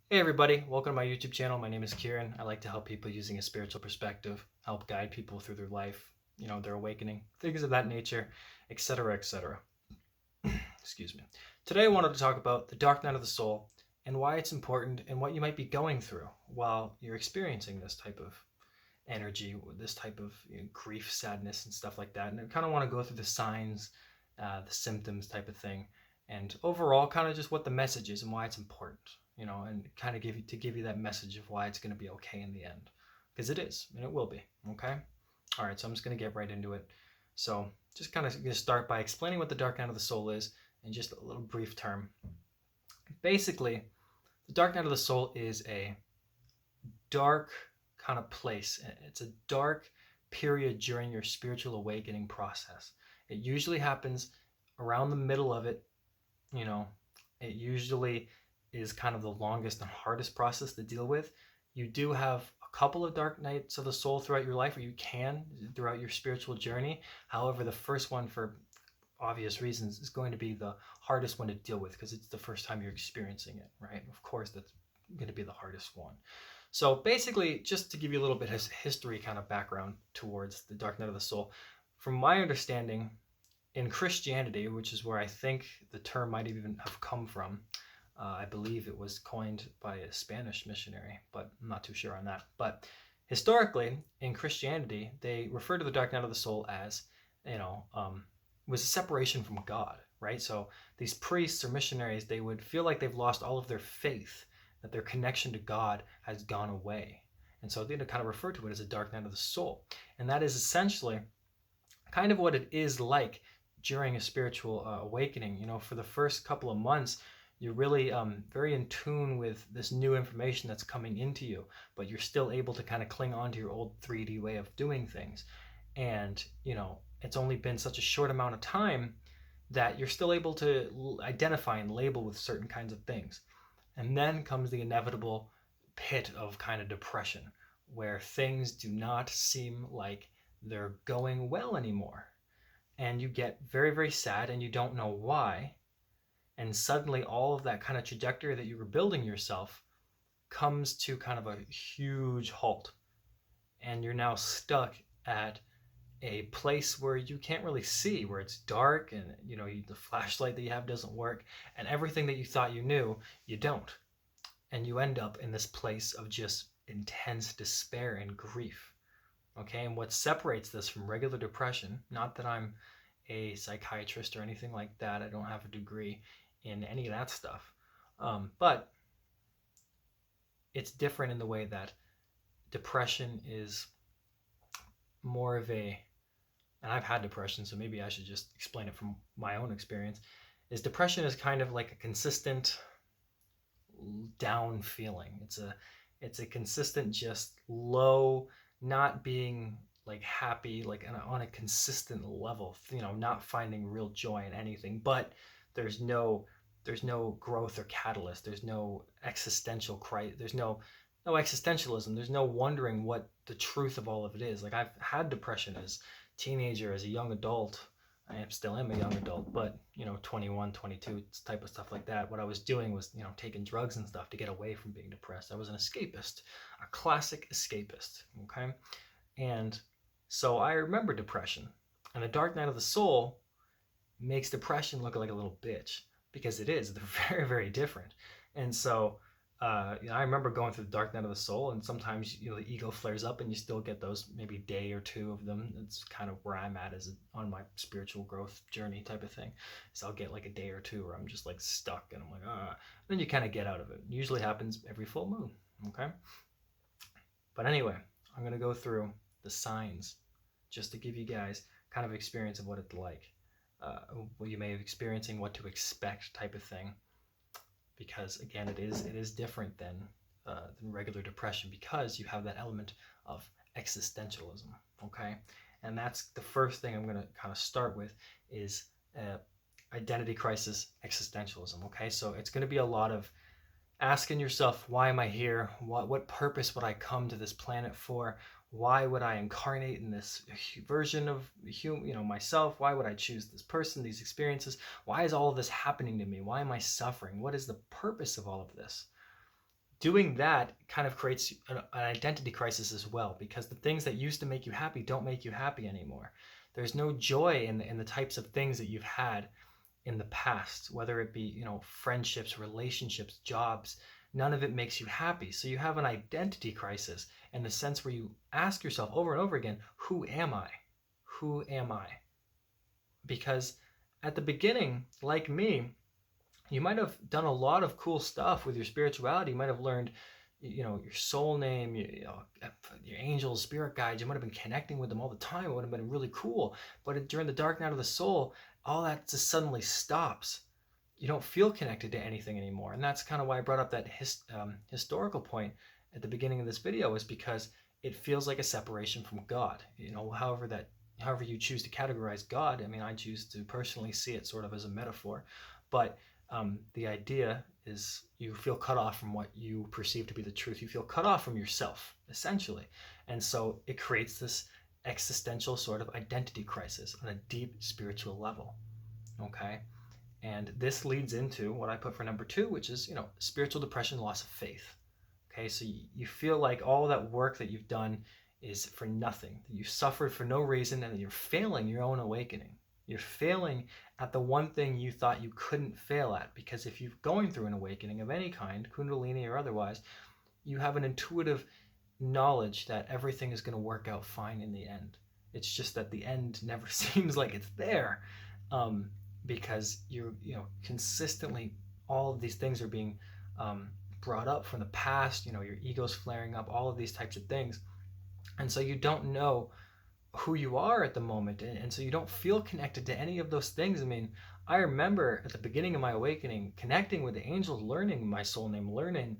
Hey everybody, welcome to my YouTube channel. My name is Kieran. I like to help people using a spiritual perspective, help guide people through their life, their awakening, things of that nature, etc., etc. Excuse me. Today I wanted to talk about the dark night of the soul and why it's important and what you might be going through while you're experiencing this type of energy, this type of grief, sadness, and stuff like that. And I kind of want to go through the signs, the symptoms type of thing, and overall kind of just what the message is and why it's important, and kind of give you that message of why it's going to be okay in the end, because it is and it will be. Okay. All right. So I'm just going to get right into it. So just kind of going to start by explaining what the dark night of the soul is in just a little brief term. Basically, the dark night of the soul is a dark kind of place. It's a dark period during your spiritual awakening process. It usually happens around the middle of it. You know, it usually is kind of the longest and hardest process to deal with. You do have a couple of dark nights of the soul throughout your life, or you can throughout your spiritual journey. However, the first one, for obvious reasons, is going to be the hardest one to deal with because it's the first time you're experiencing it, right? Of course, that's going to be the hardest one. So basically, just to give you a little bit of history kind of background towards the dark night of the soul, from my understanding, in Christianity, which is where I think the term might even have come from, I believe it was coined by a Spanish missionary, but I'm not too sure on that. But historically, in Christianity, they refer to the dark night of the soul as, was a separation from God, right? So these priests or missionaries, they would feel like they've lost all of their faith, that their connection to God has gone away. And so they kind of refer to it as a dark night of the soul. And that is essentially kind of what it is like during a spiritual awakening. For the first couple of months, you're really very in tune with this new information that's coming into you, but you're still able to kind of cling on to your old 3D way of doing things. And, it's only been such a short amount of time that you're still able to identify and label with certain kinds of things. And then comes the inevitable pit of kind of depression, where things do not seem like they're going well anymore. And you get very, very sad and you don't know why. And suddenly all of that kind of trajectory that you were building yourself comes to kind of a huge halt. And you're now stuck at a place where you can't really see, where it's dark and the flashlight that you have doesn't work, and everything that you thought you knew, you don't. And you end up in this place of just intense despair and grief. Okay, and what separates this from regular depression, not that I'm a psychiatrist or anything like that, I don't have a degree in any of that stuff, but it's different in the way that depression is more of a, and I've had depression, so maybe I should just explain it from my own experience, is depression is kind of like a consistent down feeling. It's a consistent just low, not being like happy, like on a consistent level, not finding real joy in anything, but there's no growth or catalyst. There's no existential crisis. There's no existentialism. There's no wondering what the truth of all of it is. Like, I've had depression as teenager, as a young adult. I still am a young adult, but 21, 22 type of stuff like that. What I was doing was, taking drugs and stuff to get away from being depressed. I was an escapist, a classic escapist. Okay. And so I remember depression, and the dark night of the soul makes depression look like a little bitch, because it is. They're very, very different. And so I remember going through the dark night of the soul, and sometimes the ego flares up, and you still get those maybe day or two of them. It's kind of where I'm at on my spiritual growth journey type of thing. So I'll get like a day or two where I'm just like stuck, and I'm like, ah. Then you kind of get out of it. It usually happens every full moon. Okay. But anyway, I'm gonna go through the signs just to give you guys kind of experience of what it's like, what you may be experiencing, what to expect type of thing. Because again, it is different than regular depression, because you have that element of existentialism. Okay, and that's the first thing I'm going to kind of start with is identity crisis, existentialism. Okay, so it's going to be a lot of asking yourself, why am I here? What purpose would I come to this planet for? Why would I incarnate in this version of myself? Why would I choose this person, these experiences? Why is all of this happening to me? Why am I suffering? What is the purpose of all of this? doing that kind of creates an identity crisis as well, because the things that used to make you happy don't make you happy anymore. There's no joy in the types of things that you've had in the past, whether it be, friendships, relationships, jobs. None of it makes you happy. So you have an identity crisis in the sense where you ask yourself over and over again, who am I? Who am I? Because at the beginning, like me, you might have done a lot of cool stuff with your spirituality. You might have learned, your soul name, your angels, spirit guides. You might have been connecting with them all the time. It would have been really cool. But during the dark night of the soul, all that just suddenly stops. You don't feel connected to anything anymore. And that's kind of why I brought up that historical point at the beginning of this video, is because it feels like a separation from God. However you choose to categorize God. I mean, I choose to personally see it sort of as a metaphor, but the idea is you feel cut off from what you perceive to be the truth. You feel cut off from yourself, essentially. And so it creates this existential sort of identity crisis on a deep spiritual level. Okay? And this leads into what I put for number 2, which is, spiritual depression, loss of faith. Okay, so you feel like all that work that you've done is for nothing, that you suffered for no reason, and that you're failing your own awakening. You're failing at the one thing you thought you couldn't fail at, because if you're going through an awakening of any kind, Kundalini or otherwise, you have an intuitive knowledge that everything is going to work out fine in the end. It's just that the end never seems like it's there, because you're consistently, all of these things are being brought up from the past. Your ego's flaring up, all of these types of things, and so you don't know who you are at the moment, and so you don't feel connected to any of those things. I mean, I remember at the beginning of my awakening connecting with the angels, learning my soul name, learning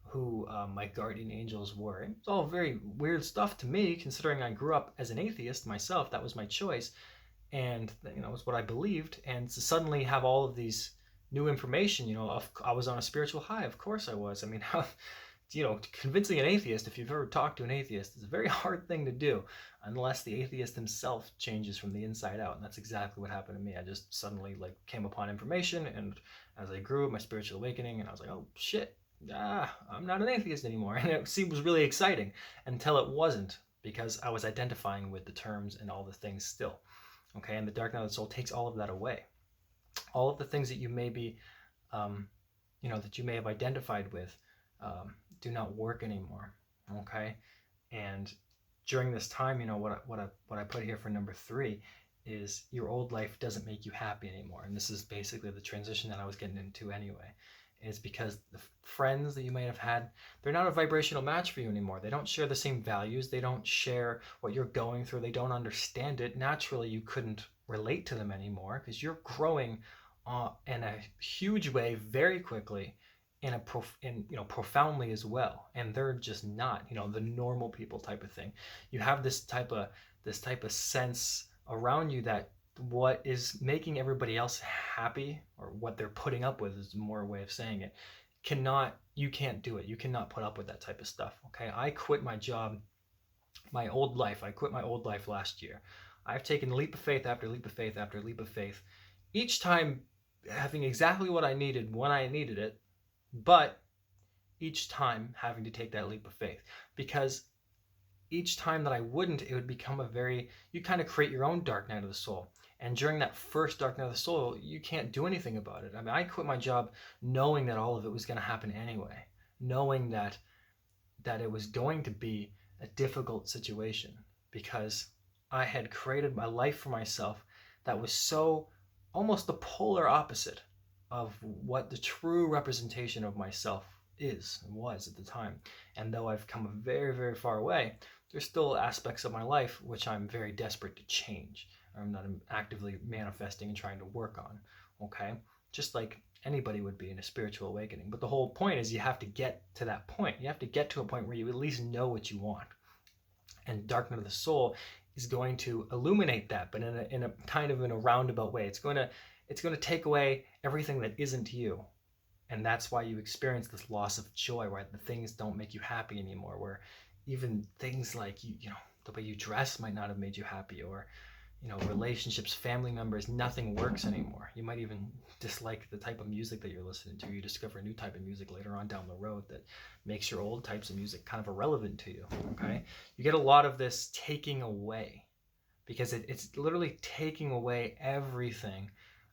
who my guardian angels were. It's all very weird stuff to me, considering I grew up as an atheist myself. That was my choice, and it was what I believed. And to suddenly have all of these new information, I was on a spiritual high. Of course I was. I mean, how convincing an atheist, if you've ever talked to an atheist, is a very hard thing to do unless the atheist himself changes from the inside out. And that's exactly what happened to me. I just suddenly came upon information, and as I grew, my spiritual awakening, and I was like, oh shit, I'm not an atheist anymore. And it was really exciting until it wasn't, because I was identifying with the terms and all the things still. Okay, and the dark night of the soul takes all of that away. All of the things that you may be, that you may have identified with, do not work anymore. Okay, and during this time, what I put here for number 3 is your old life doesn't make you happy anymore. And this is basically the transition that I was getting into anyway. Is because the friends that you may have had, they're not a vibrational match for you anymore. They don't share the same values. They don't share what you're going through. They don't understand it. Naturally, you couldn't relate to them anymore, because you're growing in a huge way very quickly, profoundly as well, and they're just not, the normal people type of thing. You have this type of sense around you that what is making everybody else happy, or what they're putting up with is more a way of saying it, you can't do it. You cannot put up with that type of stuff. Okay, I quit my job, my old life. I quit my old life last year. I've taken leap of faith after leap of faith after leap of faith, each time having exactly what I needed when I needed it, but each time having to take that leap of faith, because each time that I wouldn't, it would become you kind of create your own dark night of the soul. And during that first dark night of the soul, you can't do anything about it. I mean, I quit my job knowing that all of it was going to happen anyway, knowing that it was going to be a difficult situation, because I had created my life for myself that was so almost the polar opposite of what the true representation of myself is and was at the time. And though I've come very, very far away, there's still aspects of my life which I'm very desperate to change, or I'm not actively manifesting and trying to work on. Okay, just like anybody would be in a spiritual awakening. But the whole point is you have to get to that point. You have to get to a point where you at least know what you want. And Dark Night of the Soul is going to illuminate that, but in a kind of in a roundabout way. It's going to take away everything that isn't you. And that's why you experience this loss of joy, where the things don't make you happy anymore, where even things like the way you dress might not have made you happy, or relationships, family members, nothing works anymore. You might even dislike the type of music that you're listening to. You discover a new type of music later on down the road that makes your old types of music kind of irrelevant to you, okay? You get a lot of this taking away, because it's literally taking away everything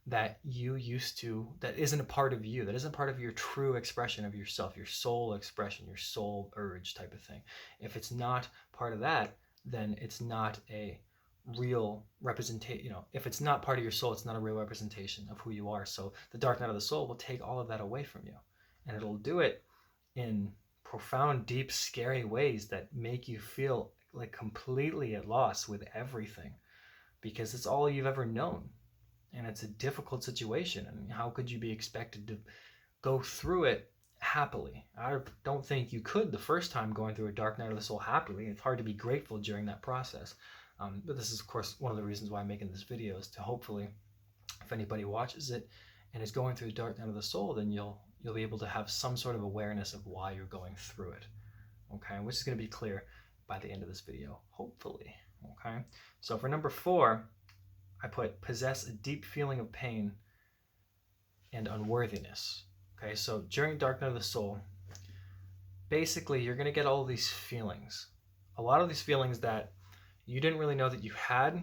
that you used to, that isn't a part of you, that isn't part of your true expression of yourself, your soul expression, your soul urge type of thing. If it's not part of that, then it's not a real representation. If it's not part of your soul, it's not a real representation of who you are. So the dark night of the soul will take all of that away from you, and it'll do it in profound, deep, scary ways that make you feel like completely at loss with everything, because it's all you've ever known, and it's a difficult situation. And how could you be expected to go through it happily? I don't think you could the first time going through a dark night of the soul happily. It's hard to be grateful during that process. But this is, of course, one of the reasons why I'm making this video, is to hopefully, if anybody watches it and is going through the dark night of the soul, then you'll be able to have some sort of awareness of why you're going through it. Okay, which is going to be clear by the end of this video, hopefully. Okay, so for number 4, I put possess a deep feeling of pain and unworthiness. Okay, so during dark night of the soul, basically you're going to get all these feelings, a lot of these feelings that you didn't really know that you had,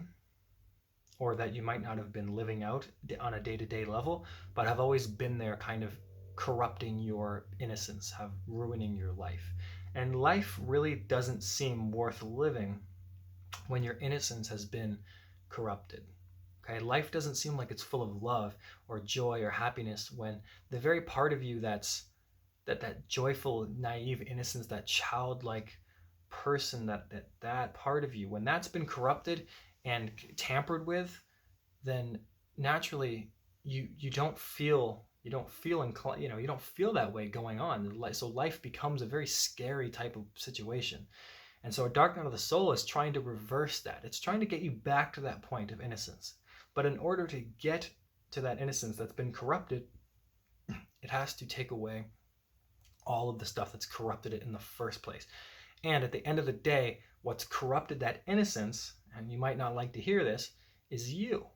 or that you might not have been living out on a day-to-day level, but have always been there, kind of corrupting your innocence, have ruining your life. And life really doesn't seem worth living when your innocence has been corrupted. Okay, life doesn't seem like it's full of love or joy or happiness when the very part of you that's that joyful, naive innocence, that childlike person, that part of you, when that's been corrupted and tampered with, then naturally you don't feel inclined, you don't feel that way going on. So life becomes a very scary type of situation. And so a dark night of the soul is trying to reverse that. It's trying to get you back to that point of innocence. But in order to get to that innocence that's been corrupted, it has to take away all of the stuff that's corrupted it in the first place. And at the end of the day, what's corrupted that innocence, and you might not like to hear this, is you.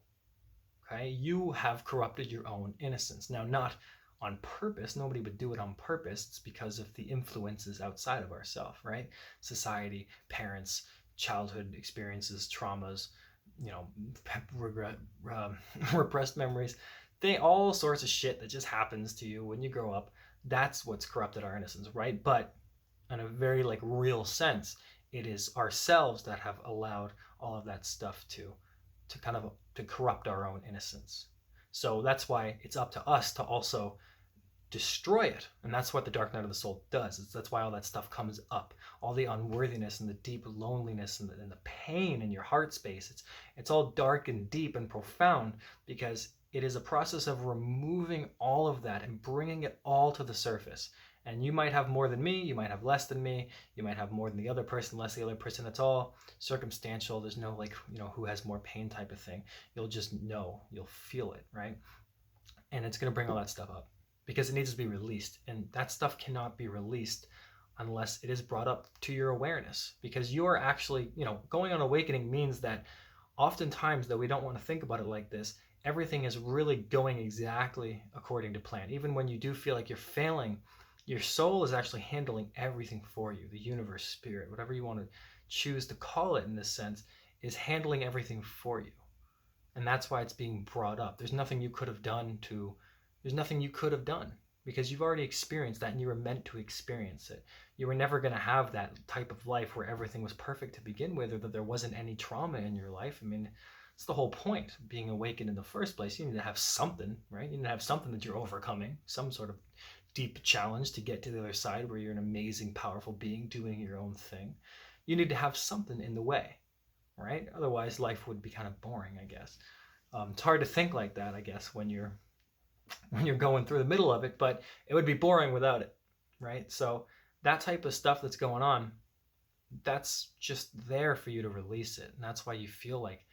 Okay? You have corrupted your own innocence. Now, not on purpose. Nobody would do it on purpose. It's because of the influences outside of ourselves, right? Society, parents, childhood experiences, traumas, regret, repressed memories, all sorts of shit that just happens to you when you grow up. That's what's corrupted our innocence, right? But in a very real sense, it is ourselves that have allowed all of that stuff to corrupt our own innocence. So that's why it's up to us to also destroy it. And that's what the dark night of the soul does. That's why all that stuff comes up, all the unworthiness and the deep loneliness and the pain in your heart space. It's all dark and deep and profound, because it is a process of removing all of that and bringing it all to the surface. And you might have more than me, you might have less than me, you might have more than the other person, less the other person. It's all circumstantial. There's no who has more pain type of thing. You'll just know, you'll feel it, right? And it's going to bring all that stuff up because it needs to be released. And that stuff cannot be released unless it is brought up to your awareness, because you are actually, going on awakening means that oftentimes, though we don't want to think about it like this, everything is really going exactly according to plan. Even when you do feel like you're failing, your soul is actually handling everything for you. The universe, spirit, whatever you want to choose to call it in this sense, is handling everything for you. And that's why it's being brought up. There's nothing you could have done because you've already experienced that, and you were meant to experience it. You were never going to have that type of life where everything was perfect to begin with, or that there wasn't any trauma in your life. I mean, it's the whole point of being awakened in the first place. You need to have something, right? You need to have something that you're overcoming, some sort of deep challenge to get to the other side where you're an amazing, powerful being doing your own thing. You need to have something in the way, right? Otherwise, life would be kind of boring, I guess. It's hard to think like that, I guess, when you're going through the middle of it, but it would be boring without it, right? So that type of stuff that's going on, that's just there for you to release it. And that's why you feel like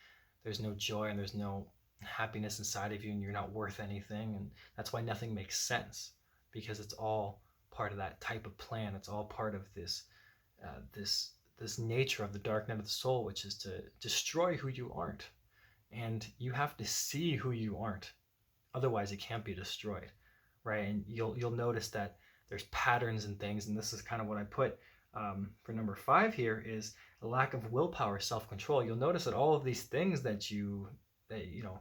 there's no joy and there's no happiness inside of you, and you're not worth anything. And that's why nothing makes sense, because it's all part of that type of plan. It's all part of this this nature of the dark night of the soul, which is to destroy who you aren't. And you have to see who you aren't. Otherwise, it can't be destroyed, right? And you'll notice that there's patterns and things, and this is kind of what I put for number 5 here is a lack of willpower, self-control. You'll notice that all of these things that you know,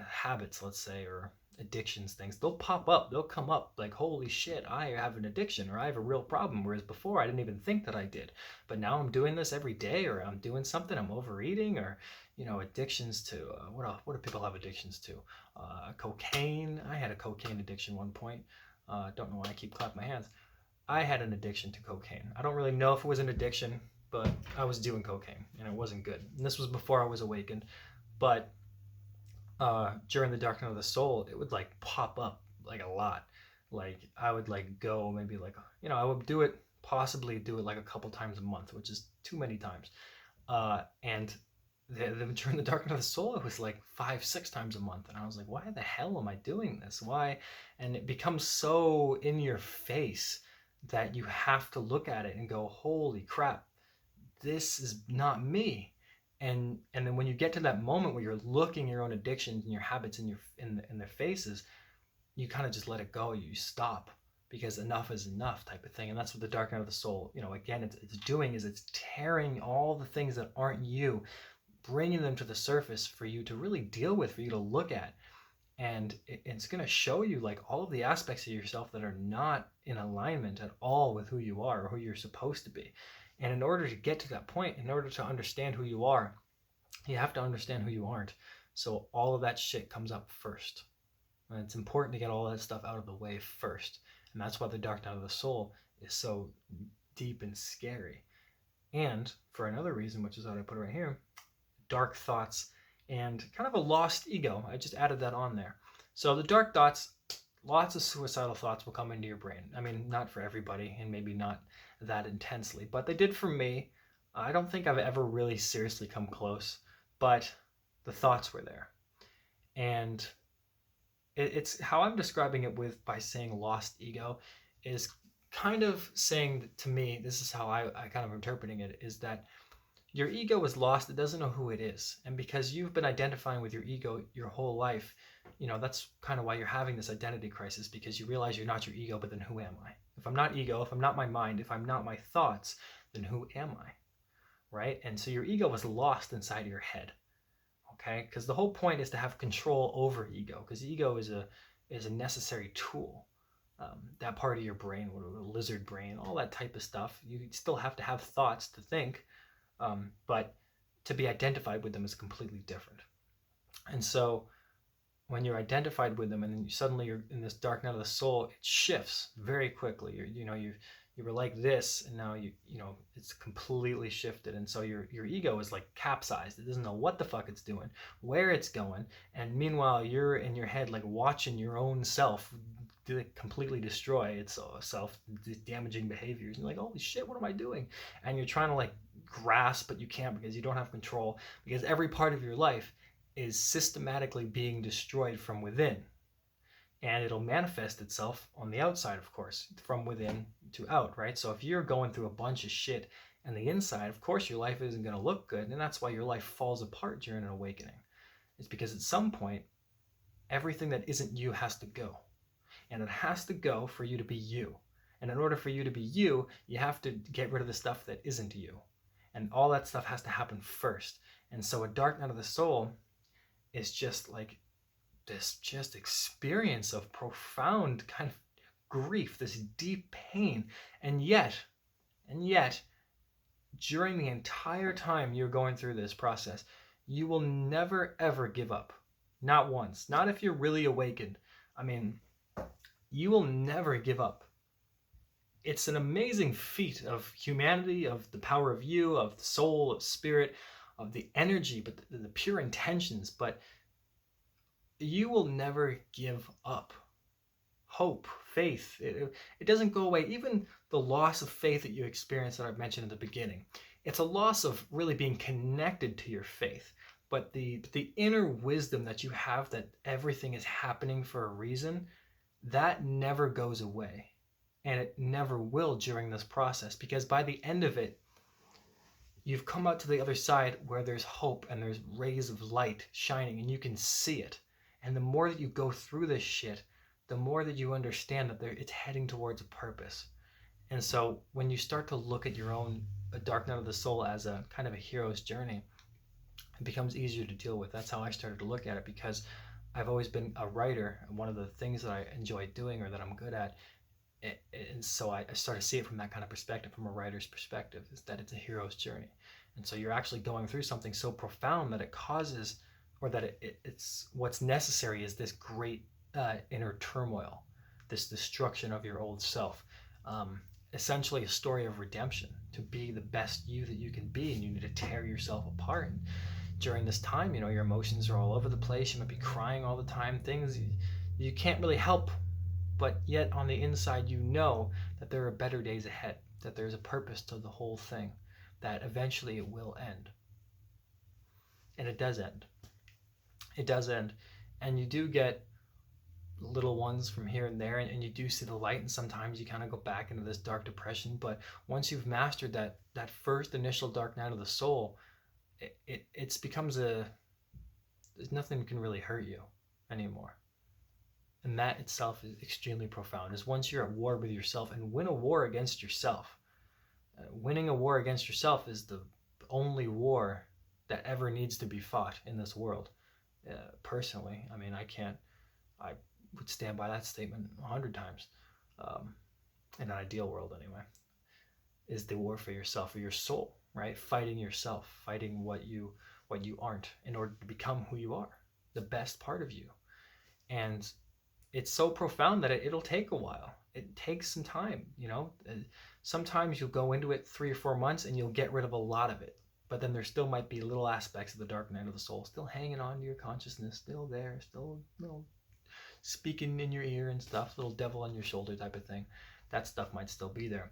habits, let's say, or addictions, things, they'll pop up, they'll come up like, holy shit, I have an addiction or I have a real problem. Whereas before I didn't even think that I did, but now I'm doing this every day, or I'm doing something, I'm overeating, or, you know, addictions to, what else, what do people have addictions to? Cocaine. I had a cocaine addiction one point. Don't know why I keep clapping my hands. I had an addiction to cocaine. I don't really know if it was an addiction, but I was doing cocaine and it wasn't good. And this was before I was awakened. But during the dark night of the soul, it would like pop up like a lot. Like I would like go maybe like, you know, I would do it, possibly do it like a couple times a month, which is too many times. And during the dark night of the soul, it was like 5-6 times a month. And I was like, why the hell am I doing this? Why? And it becomes so in your face that you have to look at it and go, holy crap, this is not me. And then when you get to that moment where you're looking your own addictions and your habits in their faces, you kind of just let it go. You stop, because enough is enough, type of thing. And that's what the dark night of the soul, you know, again, it's doing is it's tearing all the things that aren't you, bringing them to the surface for you to really deal with, for you to look at. And it's going to show you like all of the aspects of yourself that are not in alignment at all with who you are or who you're supposed to be. And in order to get to that point, in order to understand who you are, you have to understand who you aren't. So all of that shit comes up first. And it's important to get all that stuff out of the way first. And that's why the dark night of the soul is so deep and scary. And for another reason, which is what I put right here, dark thoughts and kind of a lost ego. I just added that on there. So the dark thoughts, lots of suicidal thoughts will come into your brain. I mean, not for everybody, and maybe not that intensely, but they did for me. I don't think I've ever really seriously come close, but the thoughts were there. And it's how I'm describing it by saying lost ego is kind of saying to me, this is how I kind of interpreting it, is that your ego is lost. It doesn't know who it is. And because you've been identifying with your ego your whole life, you know, that's kind of why you're having this identity crisis, because you realize you're not your ego, but then who am I? If I'm not ego, if I'm not my mind, if I'm not my thoughts, then who am I? Right? And so your ego is lost inside your head. Okay? Because the whole point is to have control over ego, because ego is a necessary tool. That part of your brain, lizard brain, all that type of stuff, you still have to have thoughts to think. But to be identified with them is completely different. And so when you're identified with them and then you're in this dark night of the soul, it shifts very quickly. You were like this, and now you know it's completely shifted. And so your ego is like capsized. It doesn't know what the fuck it's doing, where it's going. And meanwhile, you're in your head like watching your own self completely destroy its self, damaging behaviors. And you're like, holy shit, what am I doing? And you're trying to like grasp, but you can't, because you don't have control, because every part of your life is systematically being destroyed from within. And it'll manifest itself on the outside, of course, from within to out, right? So if you're going through a bunch of shit on the inside, of course your life isn't going to look good. And that's why your life falls apart during an awakening. It's because at some point, everything that isn't you has to go. And it has to go for you to be you. And in order for you to be you, you have to get rid of the stuff that isn't you. And all that stuff has to happen first. And so a dark night of the soul is just like this just experience of profound kind of grief, this deep pain. And yet, during the entire time you're going through this process, you will never, ever give up. Not once. Not if you're really awakened. I mean, you will never give up. It's an amazing feat of humanity, of the power of you, of the soul, of spirit, of the energy, but the pure intentions. But you will never give up. Hope, faith, it doesn't go away. Even the loss of faith that you experience that I've mentioned in the beginning, it's a loss of really being connected to your faith. But the inner wisdom that you have, that everything is happening for a reason, that never goes away. And it never will during this process, because by the end of it, you've come out to the other side where there's hope and there's rays of light shining and you can see it. And the more that you go through this shit, the more that you understand that it's heading towards a purpose. And so when you start to look at your own dark night of the soul as a kind of a hero's journey, it becomes easier to deal with. That's how I started to look at it, because I've always been a writer, and one of the things that I enjoy doing or that I'm good at, and so I started to see it from that kind of perspective, from a writer's perspective, is that it's a hero's journey. And so you're actually going through something so profound that it causes, or that it's what's necessary is this great inner turmoil, this destruction of your old self. Essentially a story of redemption, to be the best you that you can be, and you need to tear yourself apart. And during this time, you know, your emotions are all over the place, you might be crying all the time, things you can't really help, but yet on the inside you know that there are better days ahead, that there's a purpose to the whole thing, that eventually it will end. And it does end. It does end. And you do get little ones from here and there, and you do see the light, and sometimes you kind of go back into this dark depression. But once you've mastered that first initial dark night of the soul, it becomes there's nothing can really hurt you anymore. And that itself is extremely profound, is once you're at war with yourself, and win a war against yourself. Winning a war against yourself is the only war that ever needs to be fought in this world. Personally, I mean, I would stand by that statement 100 times. In an ideal world anyway, is the war for yourself, or your soul, right? Fighting yourself, fighting what you aren't, in order to become who you are, the best part of you. And it's so profound that it'll take a while. It takes some time, you know. Sometimes you'll go into it 3 or 4 months and you'll get rid of a lot of it, but then there still might be little aspects of the dark night of the soul still hanging on to your consciousness, still there, still, you know, speaking in your ear and stuff, little devil on your shoulder type of thing. That stuff might still be there.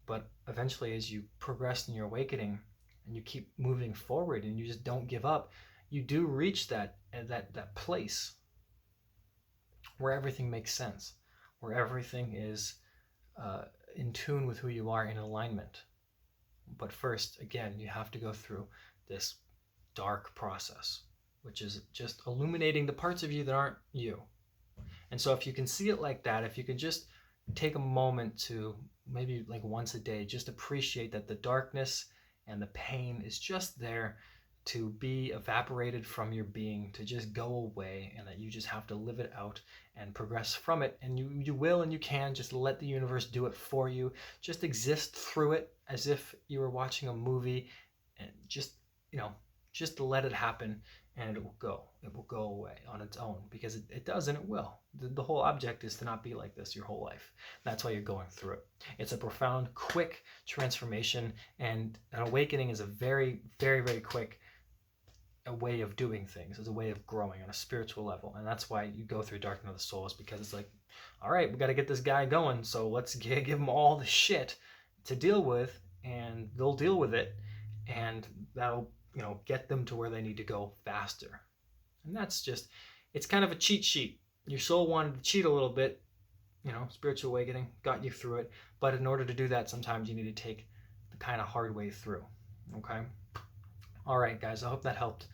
But eventually, as you progress in your awakening and you keep moving forward and you just don't give up, you do reach that place where everything makes sense, where everything is in tune with who you are, in alignment. But first, again, you have to go through this dark process, which is just illuminating the parts of you that aren't you. And so if you can see it like that, if you can just take a moment to, maybe like once a day, just appreciate that the darkness and the pain is just there to be evaporated from your being, to just go away, and that you just have to live it out and progress from it. And you will, and you can just let the universe do it for you. Just exist through it as if you were watching a movie, and just, you know, just let it happen, and it will go. It will go away on its own, because it does, and it will. The whole object is to not be like this your whole life. That's why you're going through it. It's a profound, quick transformation, and an awakening is a very, very, very quick way of doing things, as a way of growing on a spiritual level. And that's why you go through Dark Night of the Soul, is because it's like, all right, we got to get this guy going, so let's give him all the shit to deal with, and they'll deal with it, and that'll, you know, get them to where they need to go faster. And that's just, it's kind of a cheat sheet. Your soul wanted to cheat a little bit, you know, spiritual awakening got you through it, but in order to do that, sometimes you need to take the kind of hard way through. Okay. All right, guys, I hope that helped.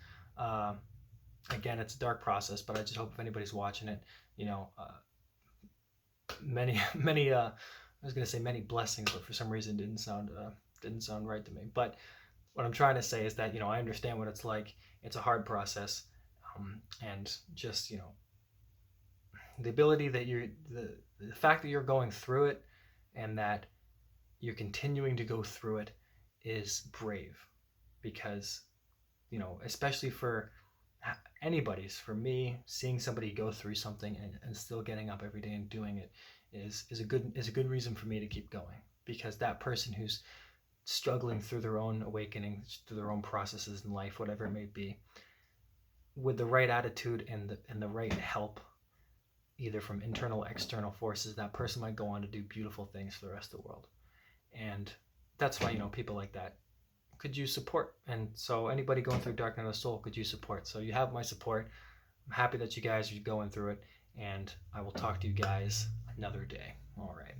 Again, it's a dark process, but I just hope if anybody's watching it, you know, many I was gonna say many blessings, but for some reason didn't sound right to me. But what I'm trying to say is that, you know, I understand what it's like. It's a hard process, and just, you know, the ability that the fact that you're going through it, and that you're continuing to go through it, is brave. Because, you know, especially for for me, seeing somebody go through something and still getting up every day and doing it is a good reason for me to keep going. Because that person who's struggling through their own awakening, through their own processes in life, whatever it may be, with the right attitude and the right help, either from internal or external forces, that person might go on to do beautiful things for the rest of the world. And that's why, you know, people like that could use support. And so anybody going through Dark Night of the Soul could use support. So you have my support. I'm happy that you guys are going through it, and I will talk to you guys another day. All right.